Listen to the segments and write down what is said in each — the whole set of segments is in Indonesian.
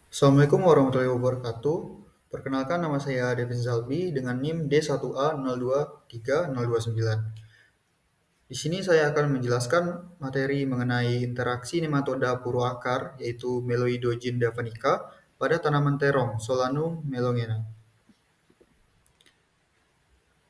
Assalamualaikum warahmatullahi wabarakatuh. Perkenalkan nama saya Devin Zalbi dengan NIM D1A023029. Di sini saya akan menjelaskan materi mengenai interaksi nematoda puru akar yaitu Meloidogyne javanica pada tanaman terong Solanum melongena.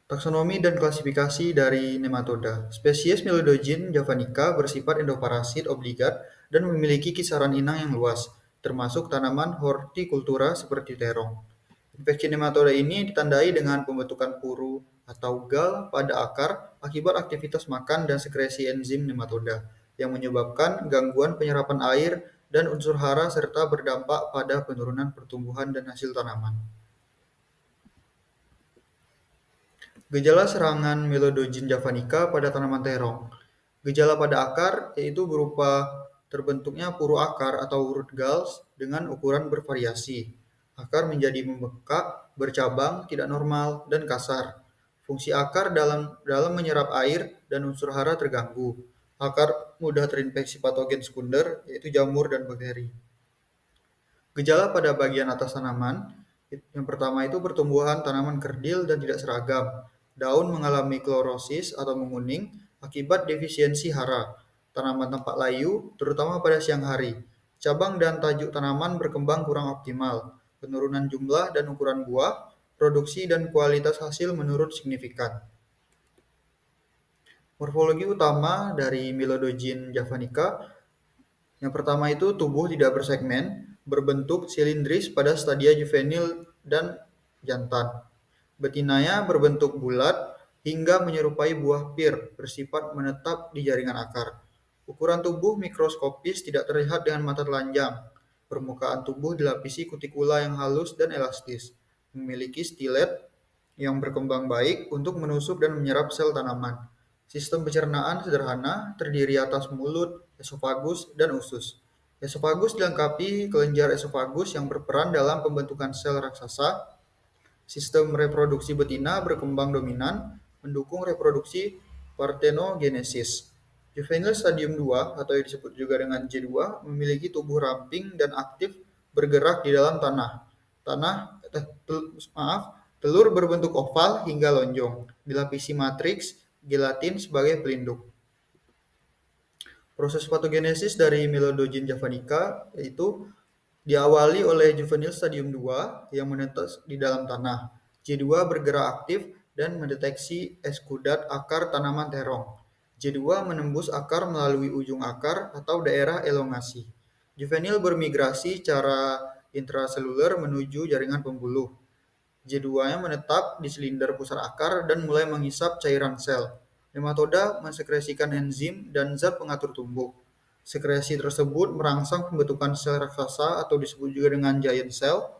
Taksonomi dan klasifikasi dari nematoda. Spesies Meloidogyne javanica bersifat endoparasit obligat dan memiliki kisaran inang yang luas, termasuk tanaman hortikultura seperti terong. Infeksi nematoda ini ditandai dengan pembentukan puru atau gal pada akar akibat aktivitas makan dan sekresi enzim nematoda yang menyebabkan gangguan penyerapan air dan unsur hara serta berdampak pada penurunan pertumbuhan dan hasil tanaman. Gejala serangan Meloidogyne javanica pada tanaman terong. Gejala pada akar yaitu berupa terbentuknya puru akar atau root galls dengan ukuran bervariasi. Akar menjadi membengkak, bercabang, tidak normal, dan kasar. Fungsi akar dalam menyerap air dan unsur hara terganggu. Akar mudah terinfeksi patogen sekunder, yaitu jamur dan bakteri. Gejala pada bagian atas tanaman, yang pertama itu pertumbuhan tanaman kerdil dan tidak seragam. Daun mengalami klorosis atau menguning akibat defisiensi hara. Tanaman tampak layu, terutama pada siang hari. Cabang dan tajuk tanaman berkembang kurang optimal. Penurunan jumlah dan ukuran buah, produksi dan kualitas hasil menurun signifikan. Morfologi utama dari Meloidogyne javanica yang pertama itu tubuh tidak bersegmen, berbentuk silindris pada stadia juvenil dan jantan. Betinanya berbentuk bulat hingga menyerupai buah pir, bersifat menetap di jaringan akar. Ukuran tubuh mikroskopis tidak terlihat dengan mata telanjang. Permukaan tubuh dilapisi kutikula yang halus dan elastis. Memiliki stilet yang berkembang baik untuk menusuk dan menyerap sel tanaman. Sistem pencernaan sederhana terdiri atas mulut, esofagus, dan usus. Esofagus dilengkapi kelenjar esofagus yang berperan dalam pembentukan sel raksasa. Sistem reproduksi betina berkembang dominan, mendukung reproduksi parthenogenesis. Juvenil stadium 2 atau yang disebut juga dengan J2 memiliki tubuh ramping dan aktif bergerak di dalam tanah. Telur berbentuk oval hingga lonjong, dilapisi matriks gelatin sebagai pelindung. Proses patogenesis dari Meloidogyne javanica yaitu diawali oleh juvenil stadium 2 yang menetas di dalam tanah. J2 bergerak aktif dan mendeteksi eskudat akar tanaman terong. J2 menembus akar melalui ujung akar atau daerah elongasi. Juvenil bermigrasi secara intraseluler menuju jaringan pembuluh. J2-nya menetap di silinder pusat akar dan mulai menghisap cairan sel. Nematoda mensekresikan enzim dan zat pengatur tumbuh. Sekresi tersebut merangsang pembentukan sel raksasa atau disebut juga dengan giant cell.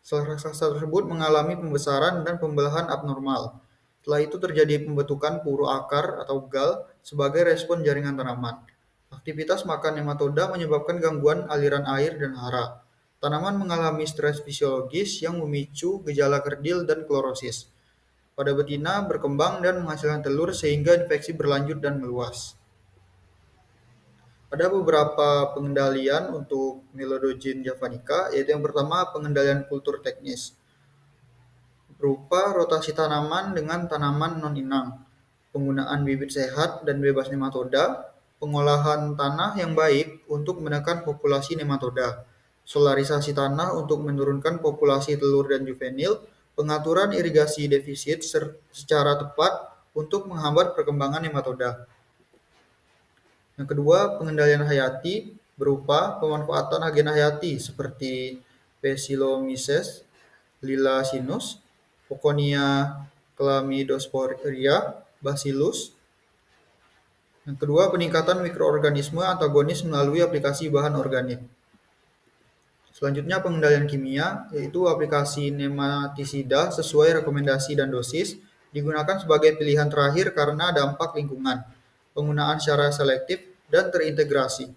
Sel raksasa tersebut mengalami pembesaran dan pembelahan abnormal. Setelah itu terjadi pembentukan puru akar atau gal sebagai respon jaringan tanaman. Aktivitas makan nematoda menyebabkan gangguan aliran air dan hara. Tanaman mengalami stres fisiologis yang memicu gejala kerdil dan klorosis. Pada betina berkembang dan menghasilkan telur sehingga infeksi berlanjut dan meluas. Ada beberapa pengendalian untuk Meloidogyne javanica, yaitu yang pertama pengendalian kultur teknis, berupa rotasi tanaman dengan tanaman non-inang, penggunaan bibit sehat dan bebas nematoda, pengolahan tanah yang baik untuk menekan populasi nematoda, solarisasi tanah untuk menurunkan populasi telur dan juvenil, pengaturan irigasi defisit secara tepat untuk menghambat perkembangan nematoda. Yang kedua, pengendalian hayati berupa pemanfaatan agen hayati seperti Pseudomyces lilacinus, Poconia chlamydosporidia, Bacillus. Yang kedua, peningkatan mikroorganisme antagonis melalui aplikasi bahan organik. Selanjutnya, pengendalian kimia, yaitu aplikasi nematisida sesuai rekomendasi dan dosis, digunakan sebagai pilihan terakhir karena dampak lingkungan, penggunaan secara selektif, dan terintegrasi.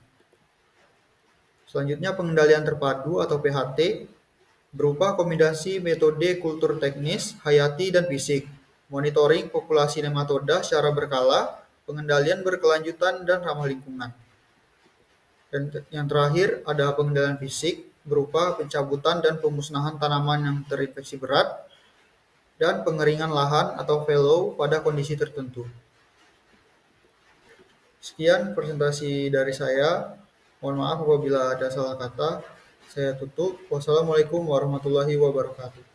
Selanjutnya, pengendalian terpadu atau PHT berupa kombinasi metode kultur teknis, hayati, dan fisik, monitoring populasi nematoda secara berkala, pengendalian berkelanjutan, dan ramah lingkungan. Dan yang terakhir ada pengendalian fisik, berupa pencabutan dan pemusnahan tanaman yang terinfeksi berat dan pengeringan lahan atau fallow pada kondisi tertentu. Sekian presentasi dari saya. Mohon maaf apabila ada salah kata. Saya tutup. Wassalamualaikum warahmatullahi wabarakatuh.